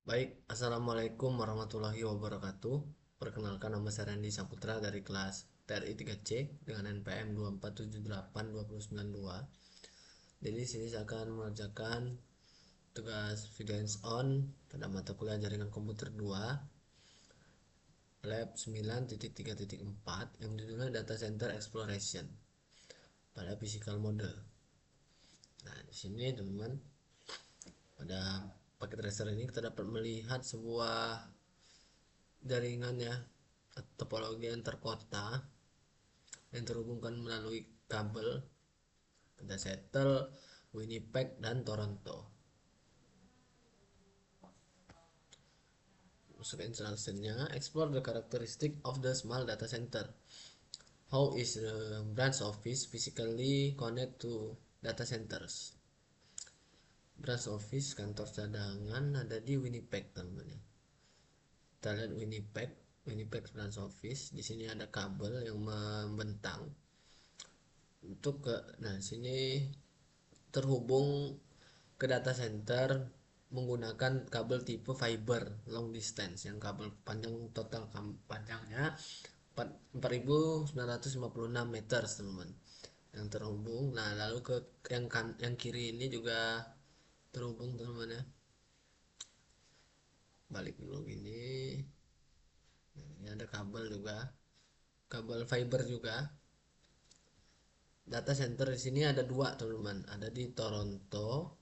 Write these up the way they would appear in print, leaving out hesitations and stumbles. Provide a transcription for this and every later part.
Baik, Assalamualaikum warahmatullahi wabarakatuh. Perkenalkan, nama saya Randy Saputra dari kelas TRI 3C dengan NPM 2478292. Jadi di sini saya akan mengerjakan tugas video hands on pada mata kuliah jaringan komputer 2 lab 9.3.4 yang judulnya Data Center Exploration pada physical model. Nah, di sini teman-teman, pada paket tracer ini kita dapat melihat sebuah jaringan ya, topologi antar kota yang terhubungkan melalui kabel pada Seattle, Winnipeg, dan Toronto. Masuk instructionnya, explore the characteristic of the small data center. How is the branch office physically connect to data centers? Branch office kantor cadangan ada di Winnipeg teman-teman. Kita lihat Winnipeg branch office. Di sini ada kabel yang membentang untuk ke, nah sini terhubung ke data center menggunakan kabel tipe fiber long distance yang kabel panjang total panjangnya 4.956 meter teman-teman yang terhubung. Nah lalu ke yang kiri ini juga terhubung teman-teman ya. Balik dulu gini. Nah, ini ada kabel juga, kabel fiber juga. Data center di sini ada dua teman-teman, ada di Toronto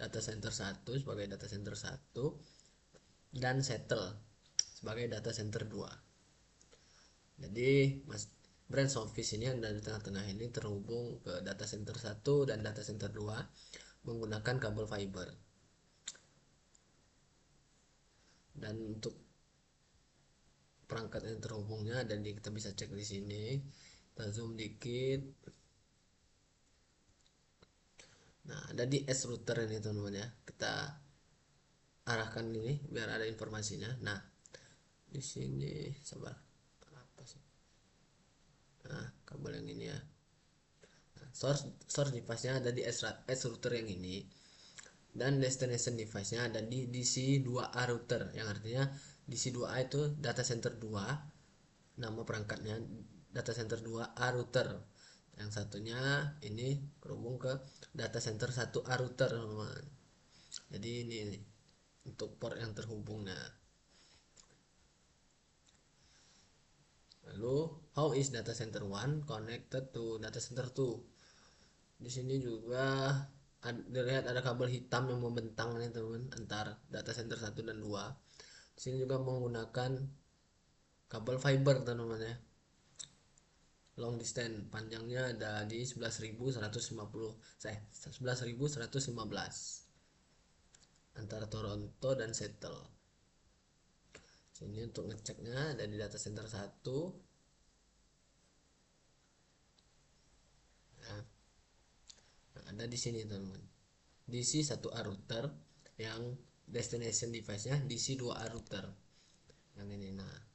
data center 1 sebagai data center 1 dan Seattle sebagai data center 2. Jadi branch office ini yang ada di tengah-tengah ini terhubung ke data center 1 dan data center 2 menggunakan kabel fiber. Dan untuk perangkat yang terhubungnya dan kita bisa cek di sini. Kita zoom dikit. Nah, ada di S router ini teman-teman ya. Kita arahkan ini biar ada informasinya. Nah, di sini sabar. Apa sih? Nah, kabel yang ini ya. Nah, source device-nya ada di S router yang ini. Dan destination device-nya ada di DC2A router, yang artinya DC2A itu data center 2, nama perangkatnya data center 2A router. Yang satunya ini terhubung ke data center 1A router teman-teman. Jadi ini untuk port yang terhubungnya. Lalu how is data center 1 connected to data center 2? Di sini juga dilihat ada kabel hitam yang membentang nih teman, antar data center 1 dan 2. Di sini juga menggunakan kabel fiber teman-teman ya. Long distance panjangnya ada di 11.115 antara Toronto dan Seattle. Sini untuk ngeceknya ada di data center 1. Nah, ada di sini teman-teman. DC1A router yang destination device-nya DC2A router. Yang ini nah.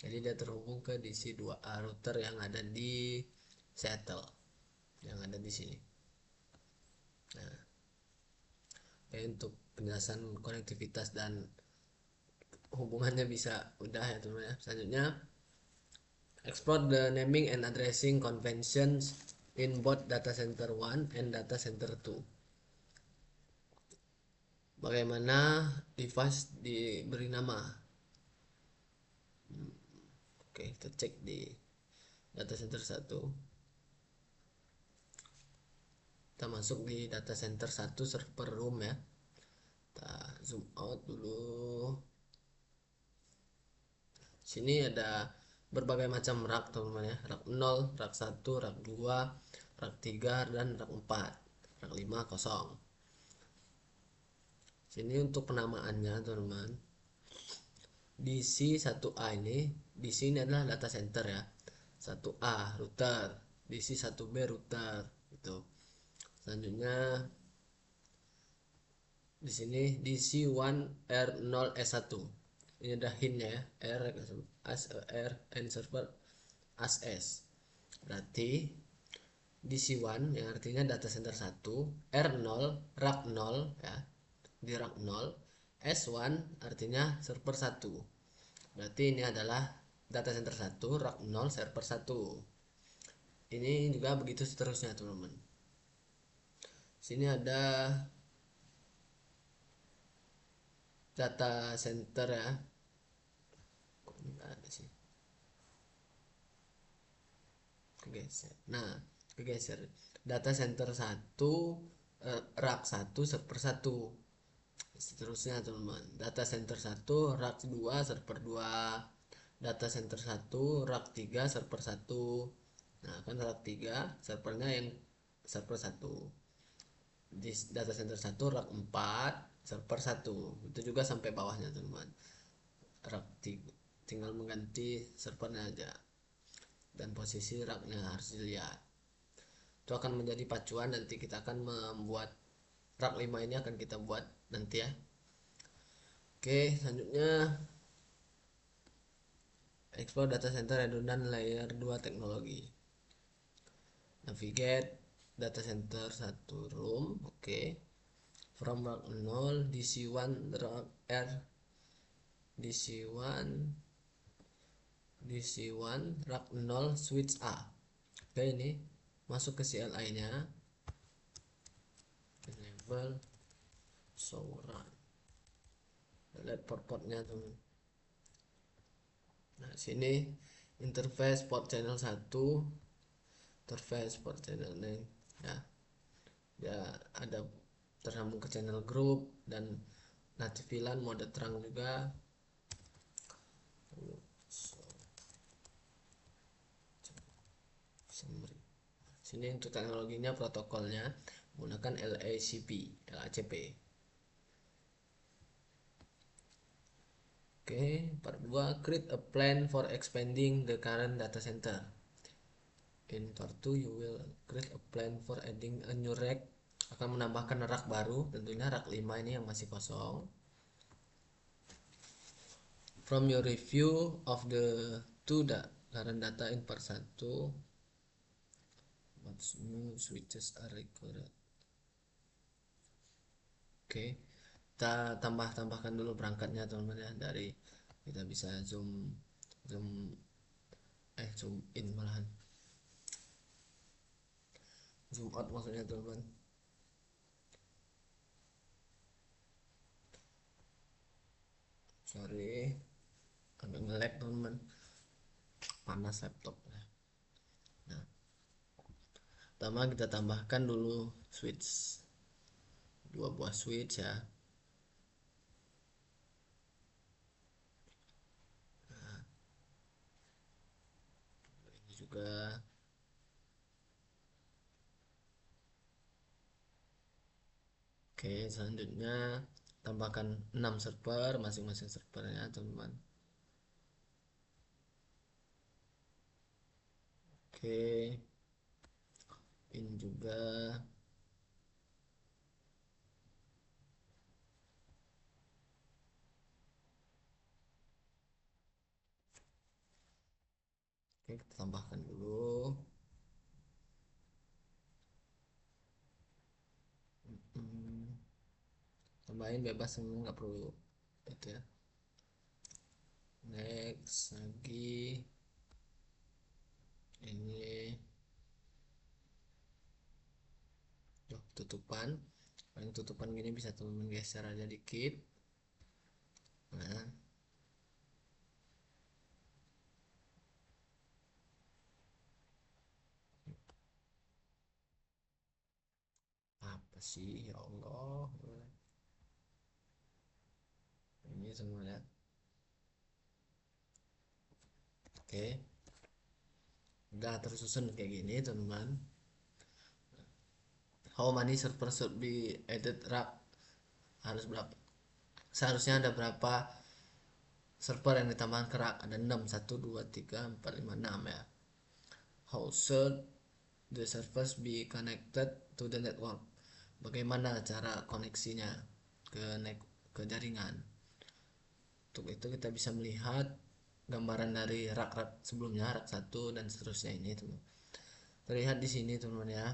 Jadi dia terhubung ke DC2A router yang ada di Seattle. Yang ada di sini. Nah, untuk penjelasan konektivitas dan hubungannya bisa udah ya teman ya. Selanjutnya, explore the naming and addressing conventions in both data center 1 and data center 2. Bagaimana device diberi nama? Oke, kita cek di data center 1. Kita masuk di data center 1 server room ya. Kita zoom out dulu. Sini ada berbagai macam rak teman-teman ya. Rak 0, rak 1, rak 2, rak 3 dan rak 4. Rak 5 kosong. Sini untuk penamaannya teman-teman. DC1A ini, DC ini adalah data center ya. 1A router, DC1B router gitu. Selanjutnya di sini DC1R0S1. Ini ada hintnya ya, R N server AS. Berarti DC1 yang artinya data center 1, R0 rak 0 ya. Di rak 0, S1 artinya server 1. Berarti ini adalah data center 1, rak 0, server 1. Ini juga begitu seterusnya, teman-teman. Sini ada data center ya. Kok ini nggak ada sih? Kegeser. Nah, kegeser. Data center 1, rak 1, server 1. Seterusnya, teman-teman. Data center 1, rak 2, server 2. Data center 1, rak 3, server 1. Nah, kan rak 3 servernya yang server 1. Di data center 1, rak 4, server 1. Itu juga sampai bawahnya, teman-teman. Rak 3 tinggal mengganti servernya aja, dan posisi raknya harus dilihat. Itu akan menjadi pacuan, nanti kita akan membuat rak 5 ini akan kita buat nanti ya. Oke, selanjutnya explore data center redundant layer 2 teknologi. Navigate data center 1 room. Oke. From rak 0 DC1 rak R DC1 DC1 rak 0 switch A. Oke, ini masuk ke CLI nya, enable show run, lihat port-portnya tuh. Nah, sini interface port channel 1, interface port channel ini ya. Ya, ada tersambung ke channel group dan native VLAN mode terang juga. Sini untuk teknologinya, protokolnya menggunakan LACP. Oke, part 2, create a plan for expanding the current data center. In part 2 you will create a plan for adding a new rack. Akan menambahkan rak baru, tentunya rak 5 ini yang masih kosong. From your review of the current data in part 1, what new switches are required. Oke, kita tambahkan dulu perangkatnya, teman-teman ya. Dari kita bisa zoom in, malahan zoom out maksudnya, teman-teman. Sorry, agak nge-lag, teman-teman, panas laptop. Nah, pertama kita tambahkan dulu switch, 2 buah switch ya. Nah, ini juga. Oke, selanjutnya tambahkan 6 server, masing-masing servernya, teman-teman. Oke, ini juga. Oke, kita tambahkan dulu. Tambahin bebas, nggak perlu itu ya. Next lagi ini tutupan. Paling tutupan gini bisa teman-teman geser aja dikit. Nah, apa sih ya Allah, ini semua ya. Oke, udah tersusun kayak gini, teman-teman. How many server should be added rack? Harus berapa? Seharusnya ada berapa server yang ditambahkan ke rack? Ada 6, 1, 2, 3, 4, 5, 6 ya. How should the servers be connected to the network? Bagaimana cara koneksinya ke jaringan? Untuk itu kita bisa melihat gambaran dari rak-rak sebelumnya, rak 1 dan seterusnya ini, teman. Terlihat di sini, teman-teman ya.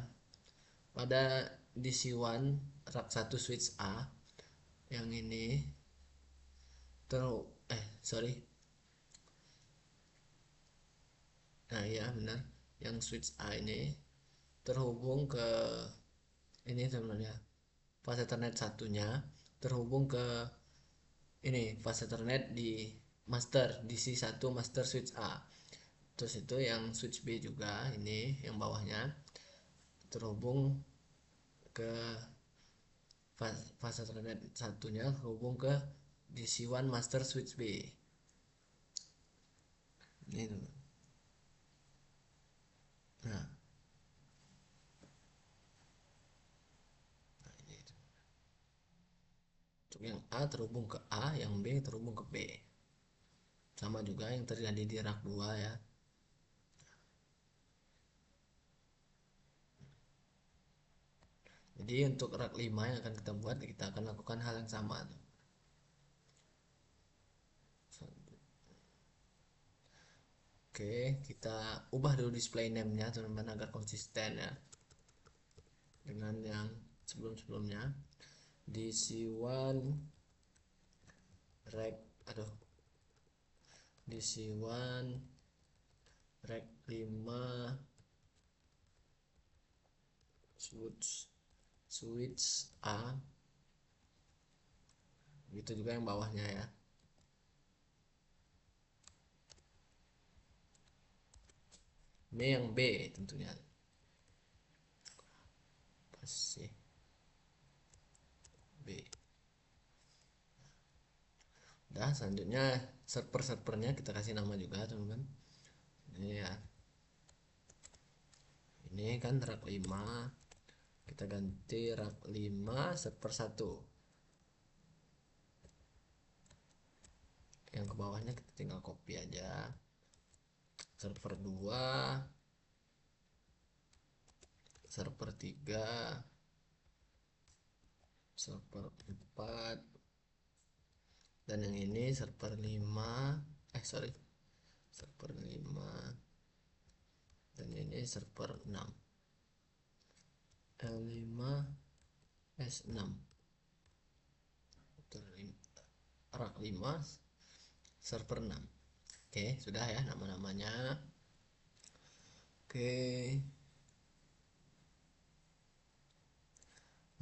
Pada DC1 rak 1 switch A yang ini Terus sorry. Nah iya benar, yang switch A ini terhubung ke ini sebenarnya fase Ethernet satunya terhubung ke ini fase Ethernet di master DC1 master switch A. Terus itu yang switch B juga ini yang bawahnya terhubung ke fase Ethernet satunya terhubung ke DC1 master switch B. Ini nah, ini untuk yang A terhubung ke A, yang B terhubung ke B. Sama juga yang terjadi di rak 2 ya. Jadi untuk rak 5 yang akan kita buat, kita akan lakukan hal yang sama. Oke, kita ubah dulu display name-nya teman-teman agar konsisten ya dengan yang sebelum-sebelumnya. DC1 rek aduh DC1 rek 5 switch A, gitu juga yang bawahnya ya. Ini yang B tentunya pasti B. Udah, selanjutnya servernya kita kasih nama juga teman-teman. Ini ya, ini kan rak 5, kita ganti rak 5 server 1. Yang ke bawahnya kita tinggal copy aja. Server 2, server 3, server 4, dan yang ini server 5, server 5, dan ini server 6, L5 S6, rak 5 server 6. Oke, sudah ya nama-namanya. Oke,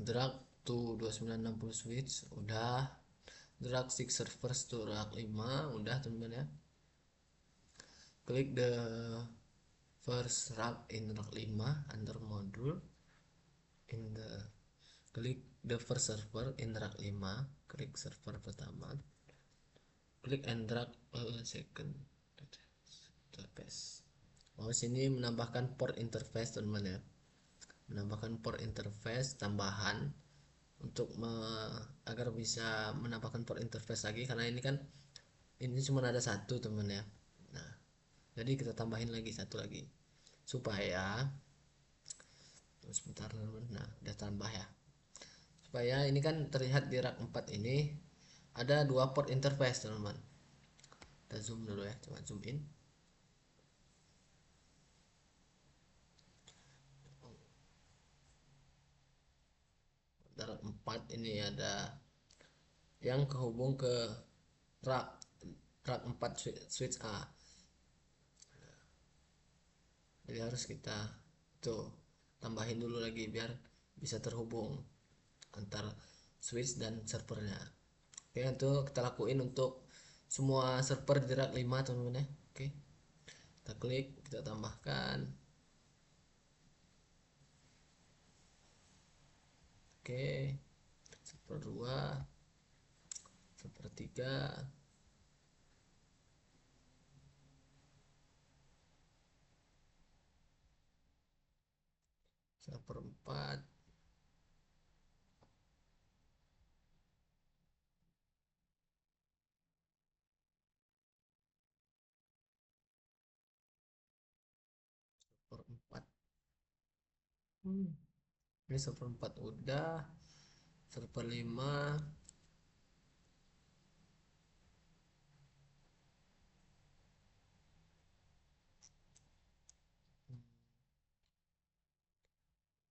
drag to 2960 switch udah, drag 6 servers to rak 5 udah teman-teman ya. Klik the first rack in rack 5 under module in the klik the first server in rack 5, klik server pertama, klik and drag a second interface. Oh, sini menambahkan port interface teman-teman ya, menambahkan port interface tambahan untuk agar bisa menambahkan port interface lagi, karena ini kan ini cuma ada satu teman ya. Nah, jadi kita tambahin lagi satu lagi supaya sebentar teman. Nah, udah tambah ya, supaya ini kan terlihat di rak 4 ini ada dua port interface teman-teman. Kita zoom dulu ya, coba zoom in. Rak 4 ini ada yang kehubung ke rak rak 4 switch A, jadi harus kita tuh tambahin dulu lagi biar bisa terhubung antar switch dan servernya. Oke, itu kita lakuin untuk semua server di rak 5 teman-teman ya. Oke, kita klik, kita tambahkan. Oke, server 2, server 3, server 4, server 4. Ini server 4 udah, server 5,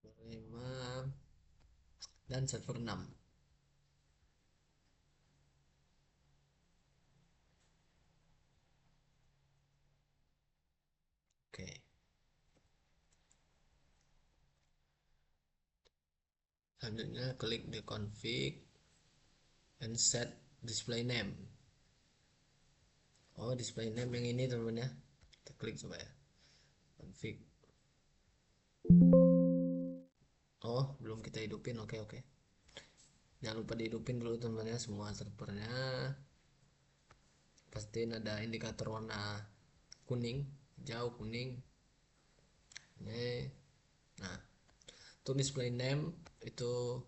server 5 dan server 6. Selanjutnya klik di config and set display name. Oh, display name yang ini teman-teman ya. Kita klik coba ya. Config. Oh, belum kita hidupin. Oke, oke. Jangan lupa dihidupin dulu teman-teman ya, semua servernya. Pastiin ada indikator warna kuning, hijau, kuning. Ini. Nah, untuk display name itu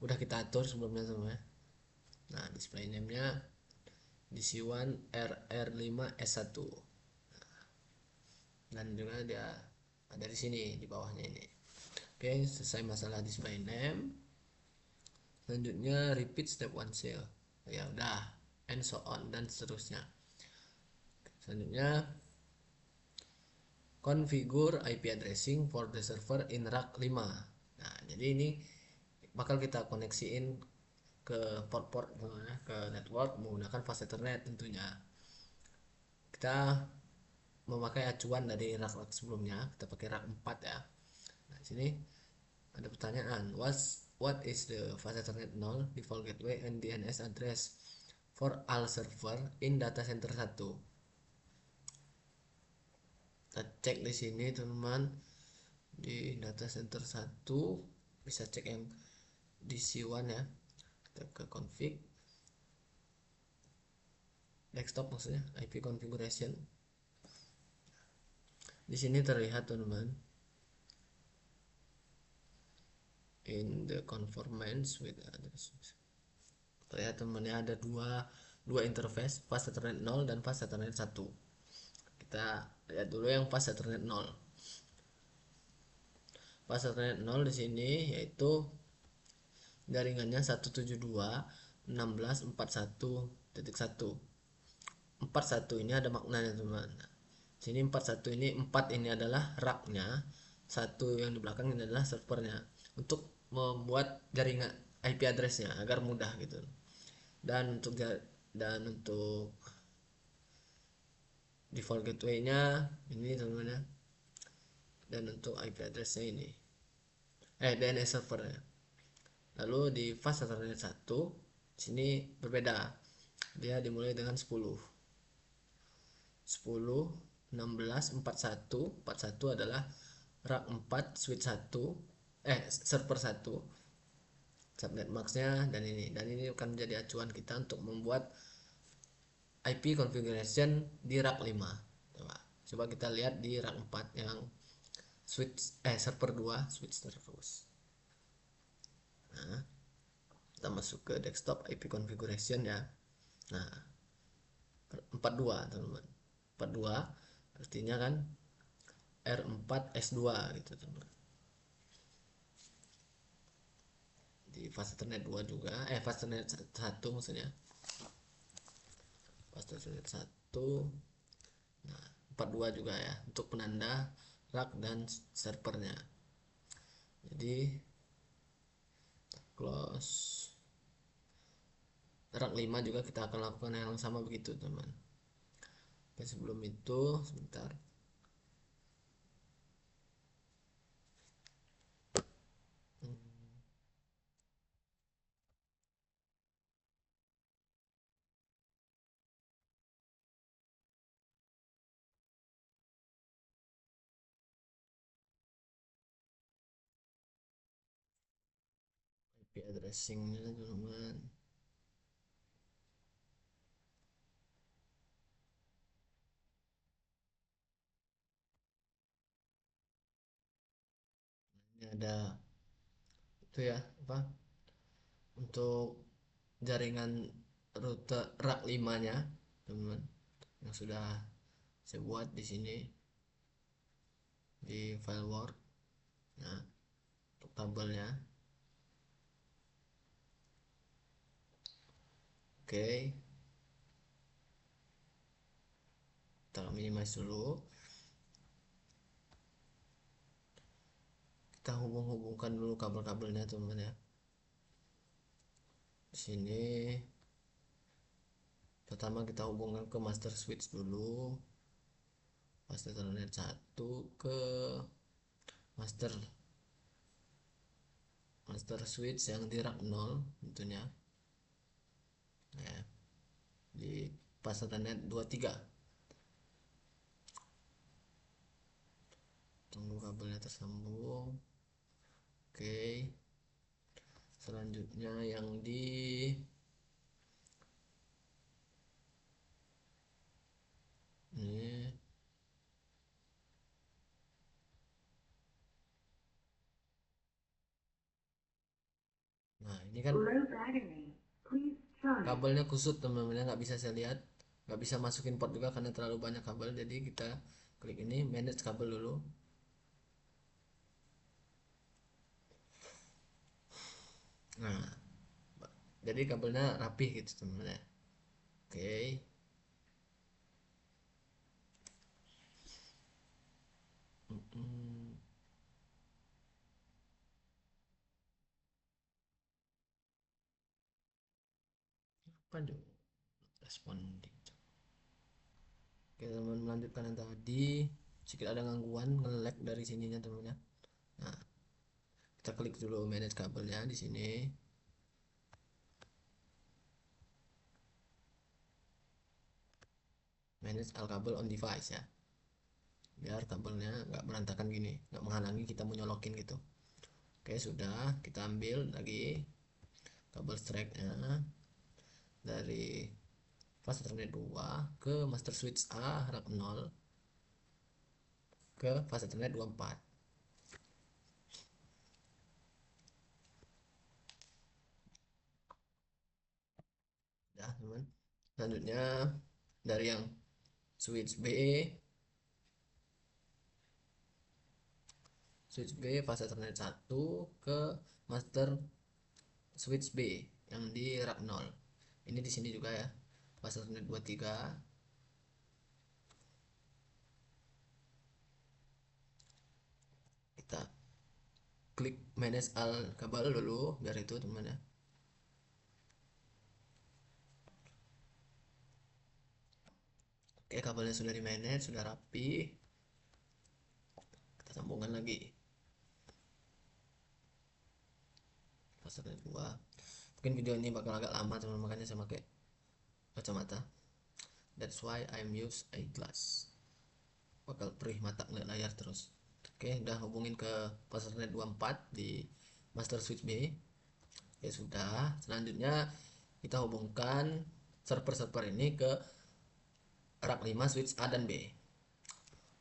udah kita atur sebelumnya teman-teman ya. Nah, display name-nya DC1 RR5S1. Dan juga dia ada di sini di bawahnya ini. Oke, selesai masalah display name. Selanjutnya repeat step one cell. Ya udah, and so on dan seterusnya. Selanjutnya configure IP addressing for the server in rack 5. Nah, jadi ini bakal kita koneksiin ke port-port ke network menggunakan fast ethernet tentunya. Kita memakai acuan dari rak-rak sebelumnya, kita pakai rak 4 ya. Nah, sini ada pertanyaan, what is the fast ethernet 0 default gateway and DNS address for all server in data center 1? Kita cek di sini teman-teman, di data center 1 bisa cek yang DC1 ya. Kita ke config desktop, maksudnya IP configuration. Di sini terlihat teman-teman, in the conformance with address. Terlihat teman-teman ada dua interface, fast ethernet 0 dan fast ethernet 1. Kita lihat dulu yang fast ethernet 0. Fast ethernet 0 di sini yaitu jaringannya 172.16.41.1. 41 ini ada maknanya teman. Sini 41 ini 4 ini adalah racknya, satu yang di belakang ini adalah servernya, untuk membuat jaringan IP addressnya agar mudah gitu. Dan untuk default gateway-nya ini teman-teman ya. Dan untuk IP address-nya ini. DNS servernya. Lalu di fast ethernet 1 sini berbeda. Dia dimulai dengan 10. 10 16 41. 41 adalah rak 4 switch 1 server 1 subnet max-nya, dan ini akan menjadi acuan kita untuk membuat IP configuration di rak 5. Coba kita lihat di rak 4 yang switch server 2 switch terus. Nah, kita masuk ke desktop IP configuration ya. Nah, 42 teman-teman. 42 artinya kan R4S2 gitu teman-teman. Di fast ethernet 2 juga, fast ethernet 1 maksudnya. Fast ethernet 1. Nah, 42 juga ya untuk penanda rak dan servernya. Jadi close rak 5 juga kita akan lakukan yang sama begitu teman. Oke, sebelum itu sebentar. IP addressingnya teman. Ini ada itu ya, apa, untuk jaringan rute rak 5 nya teman-teman, yang sudah saya buat di sini di file Word. Nah, untuk tabelnya oke, kita minimize dulu. Kita hubung-hubungkan dulu kabel-kabelnya teman-teman ya. Di sini pertama kita hubungkan ke master switch dulu, fast ethernet 1 ke master master switch yang di rak 0 tentunya ya, di fase Ethernet 23. Tunggu kabelnya tersambung. Oke, selanjutnya yang di ini, nah ini kan kabelnya kusut teman-teman, nggak bisa saya lihat, nggak bisa masukin port juga karena terlalu banyak kabel. Jadi kita klik ini manage kabel dulu. Nah, jadi kabelnya rapih gitu teman-teman ya. Oke. Mm-mm. Apa dong responding. Oke teman, melanjutkan yang tadi, sedikit ada gangguan nge-lag dari sininya teman ya. Nah, kita klik dulu manage kabelnya di sini, manage all kabel on device ya, biar kabelnya nggak berantakan gini, nggak menghalangi kita mau nyolokin gitu. Oke, sudah, kita ambil lagi kabel strike-nya dari fast Ethernet 2 ke master switch A rak 0 ke fast Ethernet 24. Ya teman, selanjutnya dari yang switch B, switch B fase Ethernet 1 ke master switch B yang di rak 0. Ini di sini juga ya, fase Ethernet 23. Kita klik manage all kabel dulu biar itu teman ya. Oke, kabelnya sudah di manage, sudah rapi. Kita sambungkan lagi fase Ethernet 2. Mungkin video ini bakal agak lama teman, makanya saya pakai kacamata. That's why I'm use eyeglass, bakal perih mata ngeliat layar terus. Oke, udah hubungin ke fase Ethernet 24 di master switch B. Ya sudah, selanjutnya kita hubungkan server-server ini ke rak 5 switch A dan B.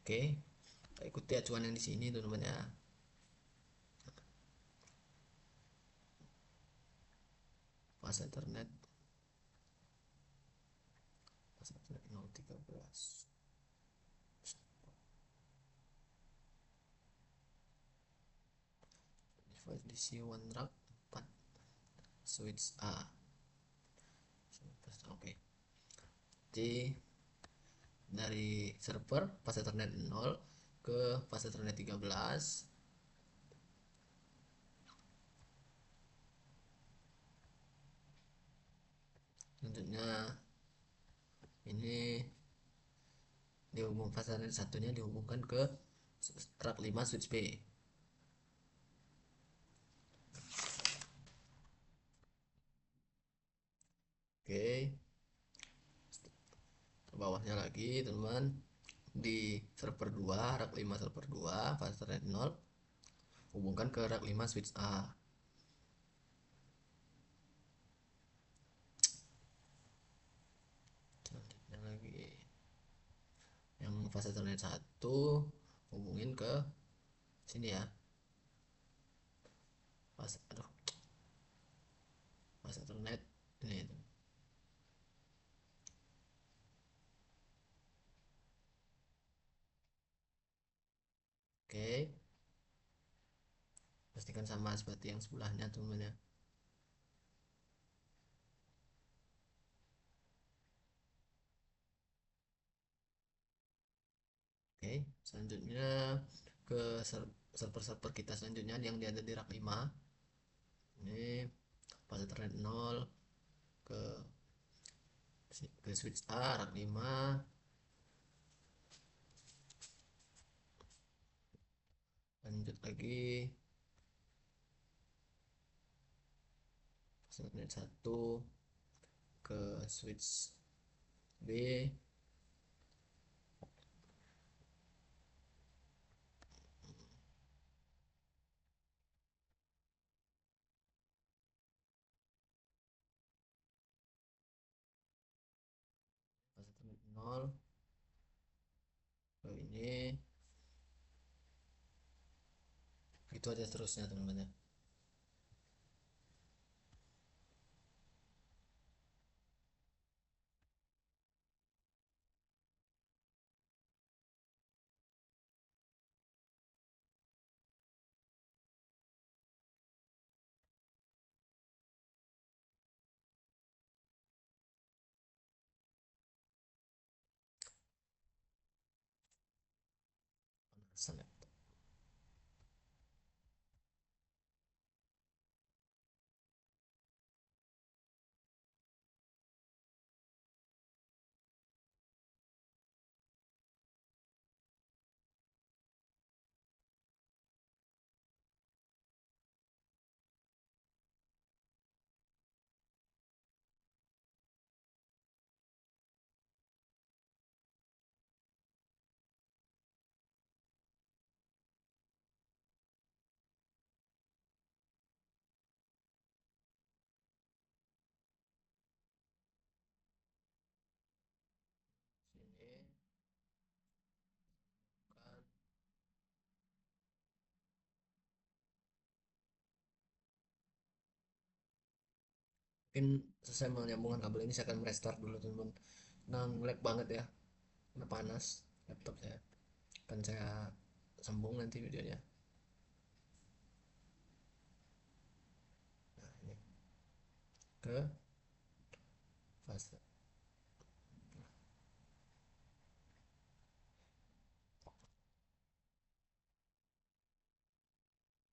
Oke, kita ikuti acuan yang di sini teman-teman ya. Fase Ethernet 013 device DC1 rak 4 switch A. Oke, jadi dari server fase Ethernet 0 ke fase Ethernet 13. Selanjutnya ini dihubung fase Ethernet satunya dihubungkan ke rak 5 switch B. Oke, ke bawahnya lagi teman, di server 2 rak 5 server 2 fase Ethernet 0 hubungkan ke rak 5 switch A. Selanjutnya lagi yang fase Ethernet 1 hubungin ke sini ya, fase Ethernet ini. Oke, pastikan sama seperti yang sebelahnya teman ya. Oke, selanjutnya ke server-server kita selanjutnya yang ada di rak 5. Ini fase Ethernet 0 ke switch A rak 5. Lanjut lagi subnet 1 ke switch B, fase ternet 0 ke ini, itu aja terusnya teman-teman ya. Pemanasan laptop. Sini kan mungkin selesai menyambungkan kabel ini saya akan restart dulu teman-teman. Nah, lag banget ya, udah panas laptop saya. Akan saya sambung nanti videonya. Nah, ini ke fase.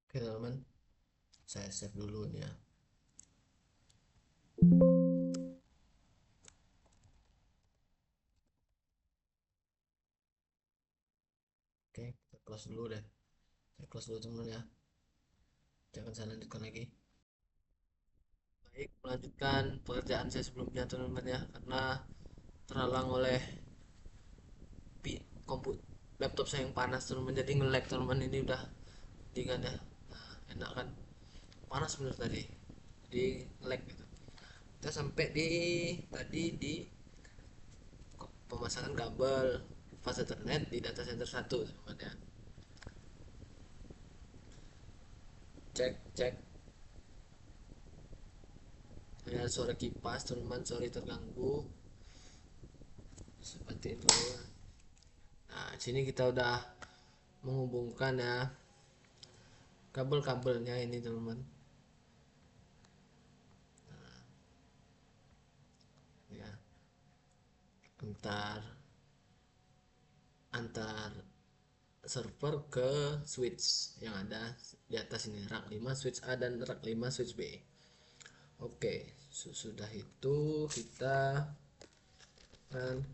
Oke teman-teman, saya save dulu nih ya. Oke, kita close dulu deh. Saya close dulu teman-teman ya. Jangan saya lanjutkan lagi. Baik, melanjutkan pekerjaan saya sebelumnya teman-teman ya, karena terhalang oleh komputer laptop saya yang panas teman-teman, jadi nge-lag teman-teman. Ini udah dingin ya. Nah, enak kan, panas bener tadi, jadi nge-lag gitu. Kita sampai di tadi di pemasangan kabel fase Ethernet di data center 1 teman-teman ya. Cek cek ya, suara kipas teman-teman, sorry terganggu seperti itu. Nah, sini kita udah menghubungkan ya kabel-kabelnya ini teman-teman ya, antar antar server ke switch yang ada di atas ini, rak 5 switch A dan rak 5 switch B. Oke, sudah itu kita kan.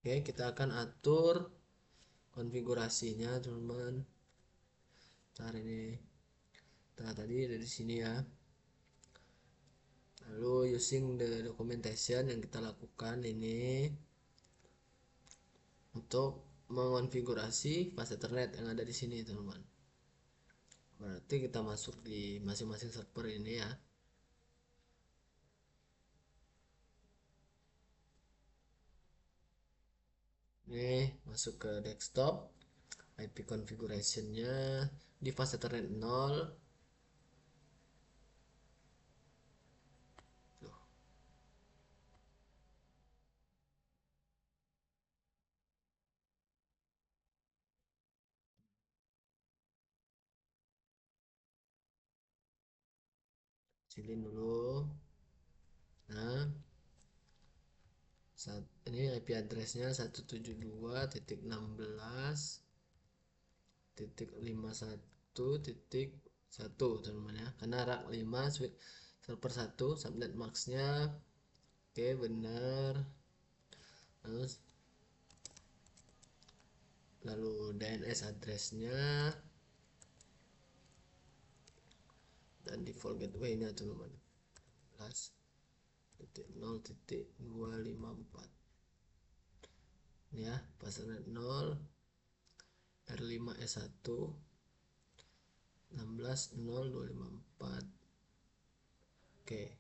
Oke, kita akan atur konfigurasinya teman-teman. Ntar ini, nah tadi ada di sini ya. Lalu using the documentation yang kita lakukan ini untuk mengonfigurasi fase Ethernet yang ada di sini teman-teman. Berarti kita masuk di masing-masing server ini ya. Ini masuk ke desktop, IP configurationnya di fase Ethernet 0. Tuh, silin dulu. Nah, ini IP addressnya 172.168.51.1 teman-teman ya, karena rak 5 server 1 subnet maxnya. Oke bener. Terus lalu DNS addressnya, dan default gateway-nya teman-teman 11.0.254 ya, pasarnet 0 R5S1 16.0.254. Oke,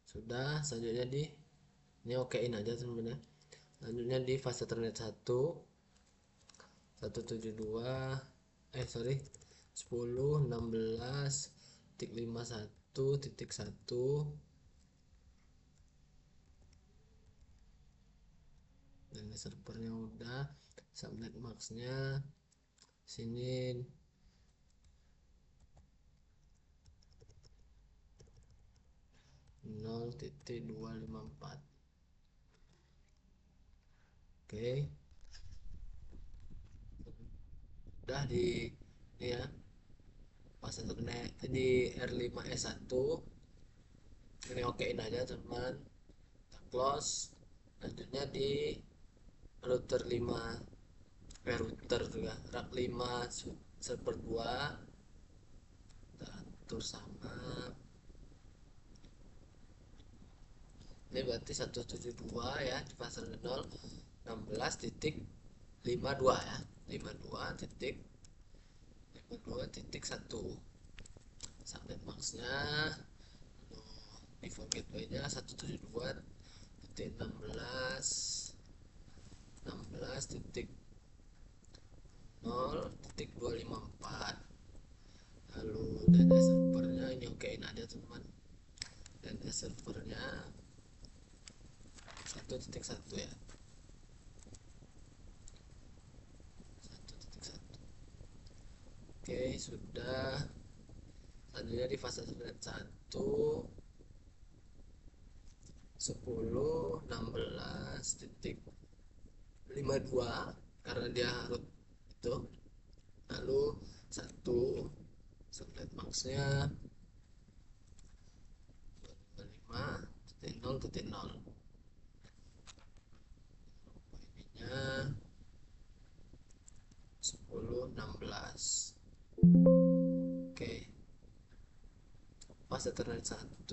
sudah. Selanjutnya ini okein aja teman-teman ya. Selanjutnya di fase ternet 172 10.16.51.1 dan servernya udah, subnet maxnya sini 0.254. Oke, udah di ini ya, fase ternet di R5S1 ini okein aja teman, kita close. Selanjutnya di router 5 router juga rak 5 server 2 kita atur sama. Ini berarti 172 ya, di pasar 0 16.52 ya, 52.52.1 subnet maxnya, default gateway-nya 172.16.16.0.254. lalu DNS servernya ini okein aja teman, DNS servernya 1.1 ya, 1.1. Oke, sudah. Selanjutnya di fase subnet 1 10.16.52 karena dia root itu, lalu 1 subnet maxnya 25.0.0 ininya 10.16. Oke, fase ternet 1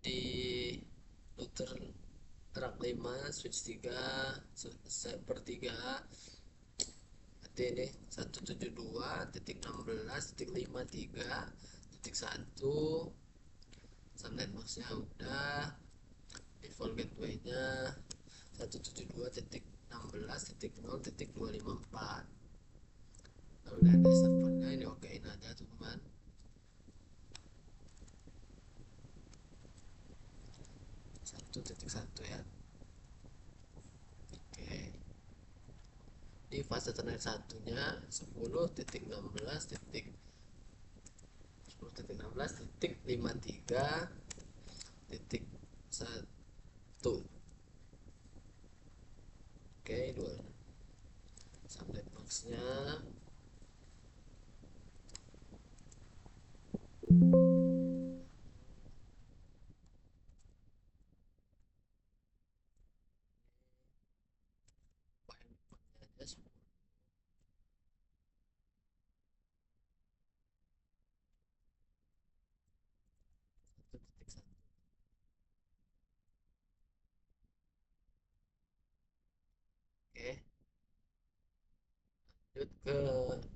di router rak 5 switch 3 server 3 berarti ini 172.16.53.1 subnet maxnya udah, default gateway-nya 172.16.0.254. lalu dari servernya ini okein aja teman, 1.1 ya. Oke, di fase ternet satunya 10.16.10.16.53.1. Oke, dua subnet maxnya aja 1.1. Oke, lanjut ke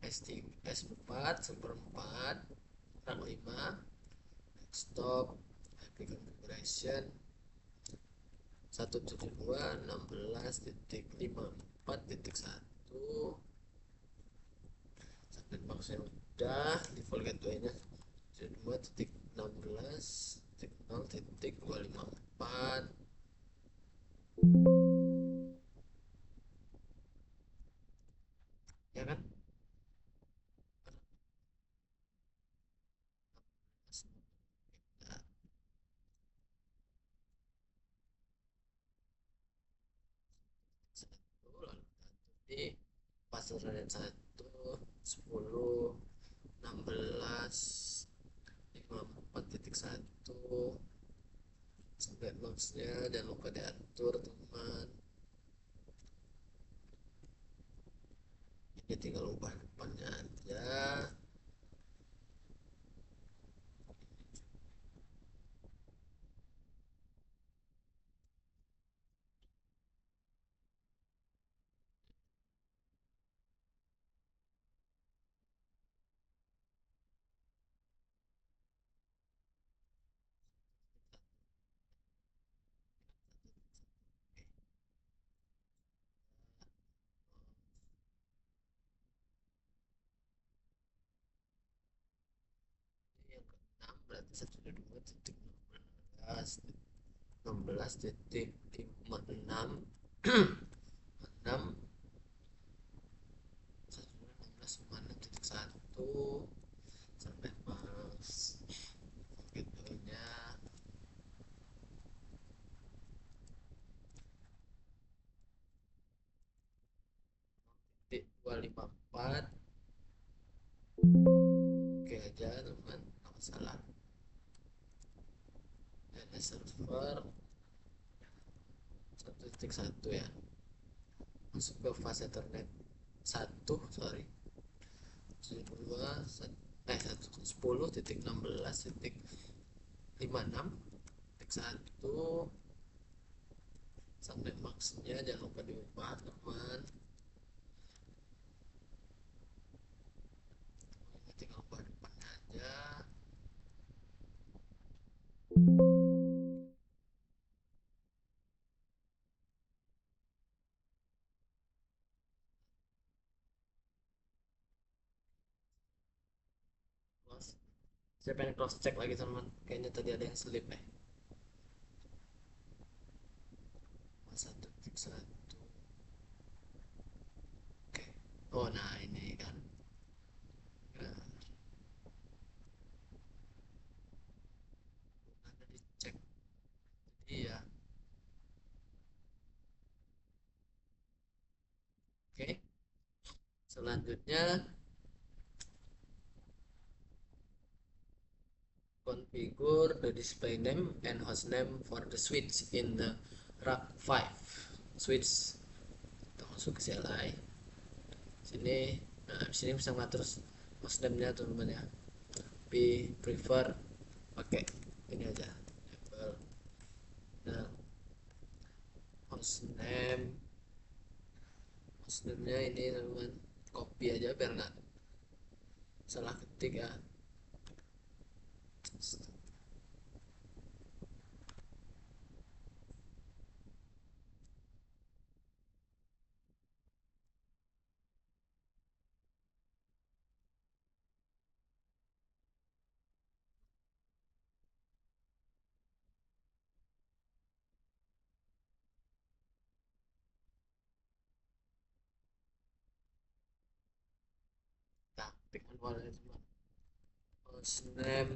S4 server 4 rak 5 desktop application configuration 172.16.54.1 subnet maxnya udah, default gateway-nya 2.16.0.254 ya kan. Nah, satu lalu Jadi fase radian 1, 10, 16, 54.1 sampai maxnya. Jangan lupa diatur teman, ini tinggal ubah depannya aja. Ini yang ke-6 berarti 1,2.16, 16.56 6 16,6.1 sampai pas gitunya. Titik 254. Oke aja teman, nggak masalah. Dan server 1.1 ya, masuk ke fase Ethernet 1, sorry, 10.16.56.1 sampai maksnya. Jangan lupa diubah teman, ini tinggal ubah depannya aja. Saya pengen cross check lagi teman, kayaknya tadi ada yang slip 1.1. Oke, oh nah ini kan, nah, ada dicek. Iya, oke. Selanjutnya configure the display name and host name for the switch in the rack 5 switch. Kita masuk ke CLI sini. Nah di sini bisa ngatur host name nya teman-teman ya, tapi prefer pakai ini aja, label. Nah host name, host name nya ini teman-teman, copy aja biar nggak salah ketik ya. Nah pick manual ya teman, host name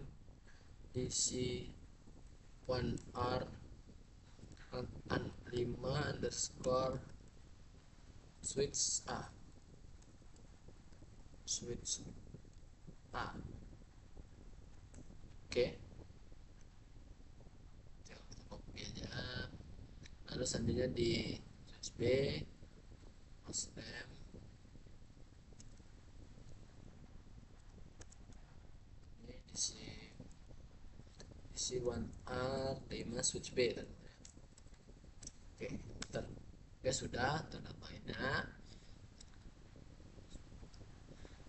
isi 1R 5 underscore switch A, switch A. Oke, kita copy aja. Lalu selanjutnya di switch B, host name ini isi 1R 5 switch B kan. Oke, enter. Oke sudah, tanda mainnya.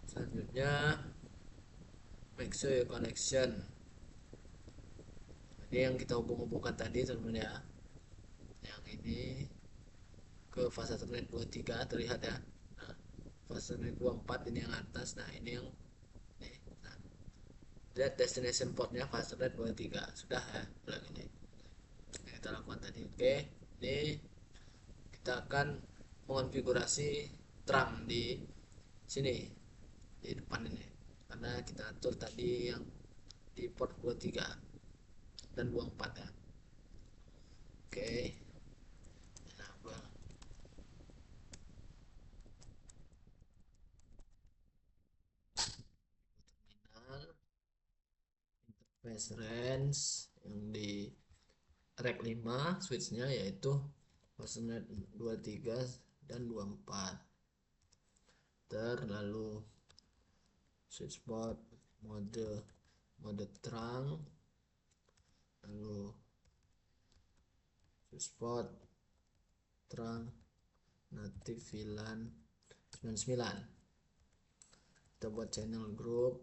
Selanjutnya make sure your connection, ini yang kita hubung-hubungkan tadi teman-teman ya, yang ini ke fase Ethernet 23 terlihat ya. Nah, fase Ethernet 24 ini yang atas. Nah ini yang ini. Nah, lihat destination portnya fase Ethernet 23 sudah ya, bilang ini yang kita lakukan tadi. Oke, ini kita akan mengonfigurasi terang di sini di depan ini, karena kita atur tadi yang di port 23 dan 24 ya. Oke, enable. phase range yang di rack 5 switchnya yaitu hostnet 23 dan 24, lalu switch port mode terang, lalu switch port terang native VLAN 99. Kita buat channel group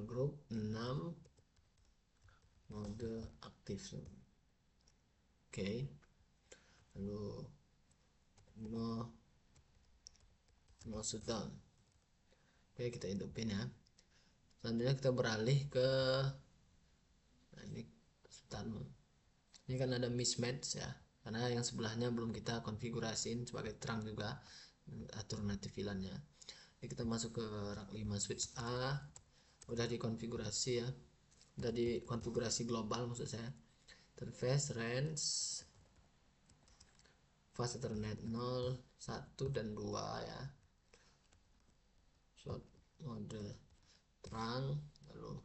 group 6 mode aktif. Oke, lalu no shutdown. Oke, kita hidupin ya. Selanjutnya kita beralih ke ini start. Ini kan ada mismatch ya, karena yang sebelahnya belum kita konfigurasiin sebagai terang juga, atur native VLAN-nya. Jadi kita masuk ke rack 5 switch A, udah dikonfigurasi ya, udah dikonfigurasi global maksud saya. Interface range fast ethernet 0, 1 dan 2 ya. Slot mode terang, lalu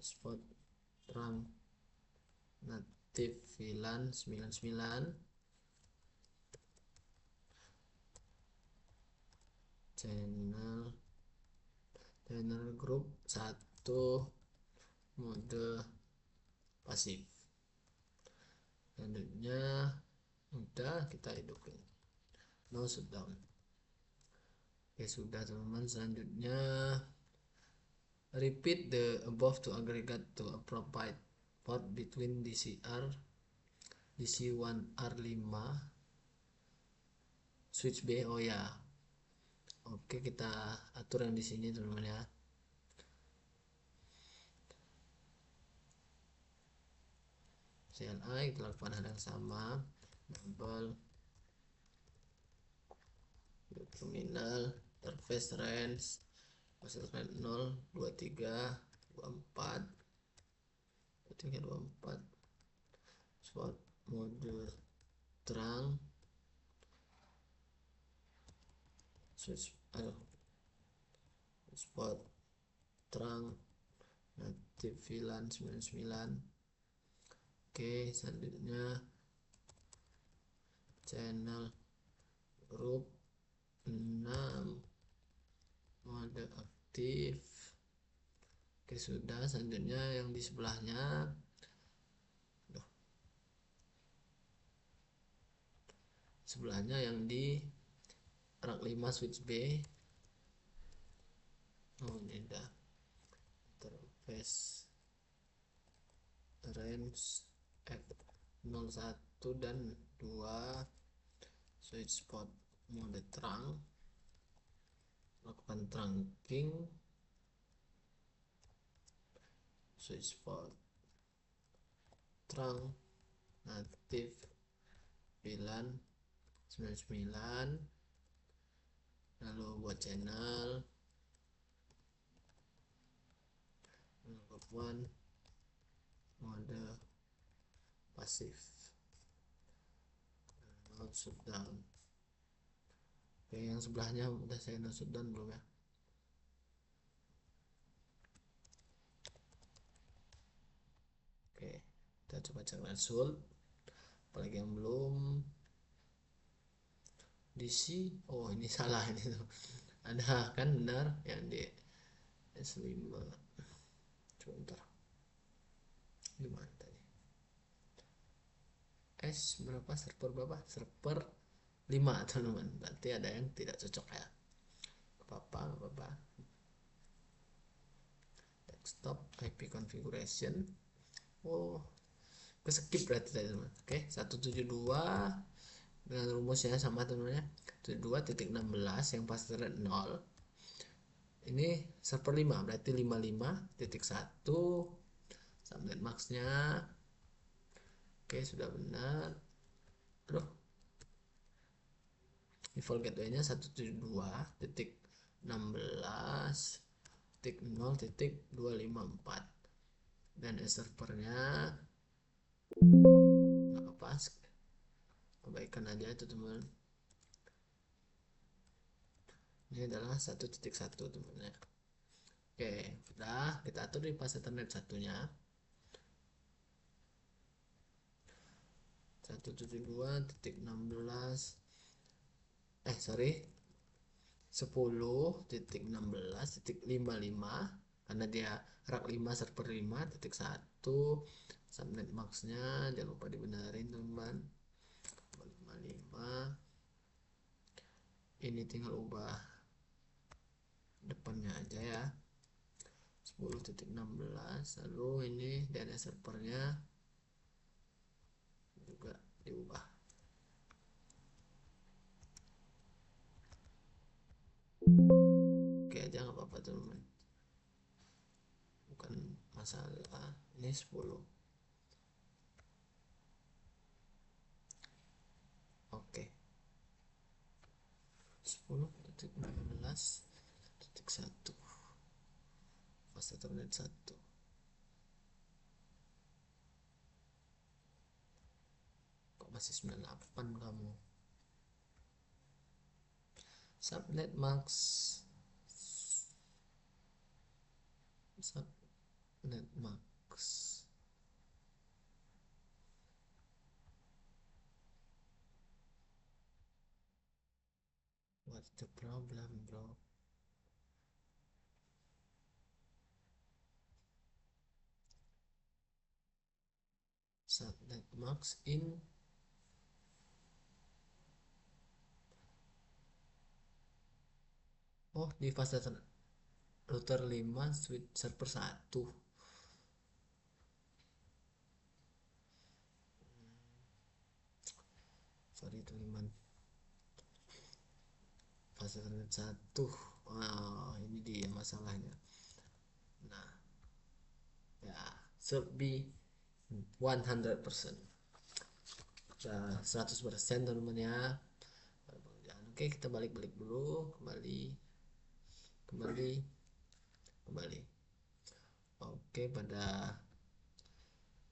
spot terang native VLAN 99, channel group 1 mode pasif. Selanjutnya udah kita hidupin no shutdown. Oke, sudah teman-teman. Selanjutnya repeat the above to aggregate to appropriate port between DC1R5 switch B. Oh ya, oke, kita atur yang di sini teman-teman ya. CLI kita lakukan hal yang sama, double terminal interface range pasang 0, 23, 24, 24, spot mode terang switch spot terang native VLAN 99. Oke, selanjutnya channel group 6 mode aktif. Oke, sudah. Selanjutnya yang di sebelahnya, yang di rack 5 switch B. Oh, ini udah interface range F01 dan 2 switch spot mode terang, lakukan trunking switch spot terang native VLAN 99, lalu buat channel group 1 mode pasif, no shutdown. Oke, yang sebelahnya udah saya no shutdown belum ya? Oke, kita coba cek result. Apalagi yang belum DC. Oh, ini salah ini tuh. Ada kan benar yang di S5. Sebentar. Gimana tadi? Berapa? Server berapa? Server 5 teman-teman. Berarti ada yang tidak cocok ya. Apa-apa. Desktop IP configuration. Oh, keskip berarti tadi teman. Oke, 172 dengan rumusnya sama teman-teman ya. 72.16 yang pasti 0. Ini server 5 berarti 55.1 subnet maxnya. Oke, sudah benar. Aduh, default gateway nya 172.16.0.254 dan servernya nggak apa, abaikan aja itu teman. Ini adalah 1.1 teman-teman. Oke, udah kita atur di pas Ethernet satunya. 1.2.16 sorry, 10.16.55 karena dia rak 5 server 5.1 subnet maxnya jangan lupa dibenerin teman. 55 ini tinggal ubah depannya aja ya, 10.16. lalu ini DNS servernya juga diubah. Oke aja nggak apa-apa teman, bukan masalah. Ini 10. Oke, 10.16.1 fast ethernet 1. Kok masih 98 kamu? Subnet max, subnet max. What's the problem, bro? Subnet max in di fast router 5 switch server 1. Sorry teman, fast ethernet 1. Ini dia masalahnya. Nah, ya, should be 100%. 100% teman-teman ya. Oke, kita balik-balik dulu, kembali. Oke, pada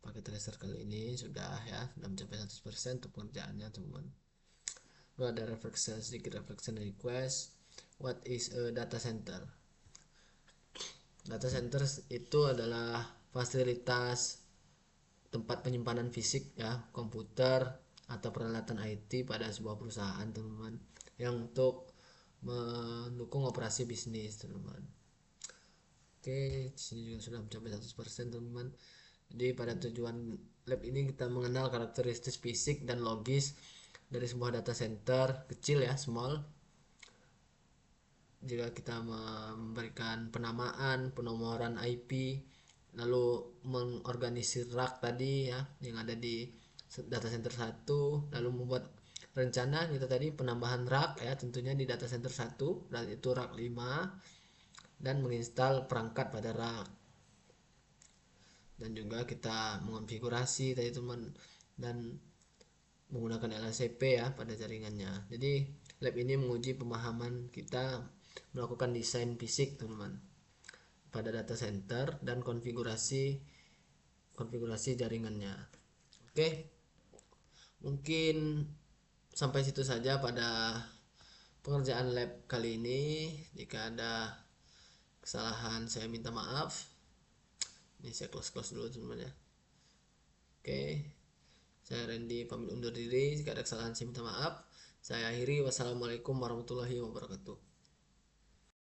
paket tracer kali ini sudah mencapai 100% untuk pengerjaannya teman-teman. Lalu ada sedikit reflection request. What is a data center? Data center itu adalah fasilitas tempat penyimpanan fisik ya, komputer atau peralatan IT pada sebuah perusahaan teman-teman, yang untuk mendukung operasi bisnis teman-teman. Oke, di sini juga sudah mencapai 100% teman-teman. Jadi pada tujuan lab ini kita mengenal karakteristik fisik dan logis dari sebuah data center kecil ya, small. Jika kita memberikan penamaan, penomoran IP, lalu mengorganisir rak tadi ya yang ada di data center 1, lalu membuat rencana kita tadi penambahan rak ya tentunya di data center 1, dan itu rak 5, dan menginstal perangkat pada rak, dan juga kita mengonfigurasi tadi teman, dan menggunakan LSCP ya pada jaringannya. Jadi lab ini menguji pemahaman kita melakukan desain fisik teman-teman pada data center dan konfigurasi jaringannya. Oke, mungkin sampai situ saja pada pengerjaan lab kali ini. Jika ada kesalahan saya minta maaf. Ini saya close dulu teman-teman ya. Oke, saya Randy pamit undur diri. Jika ada kesalahan saya minta maaf. Saya akhiri. Wassalamualaikum warahmatullahi wabarakatuh.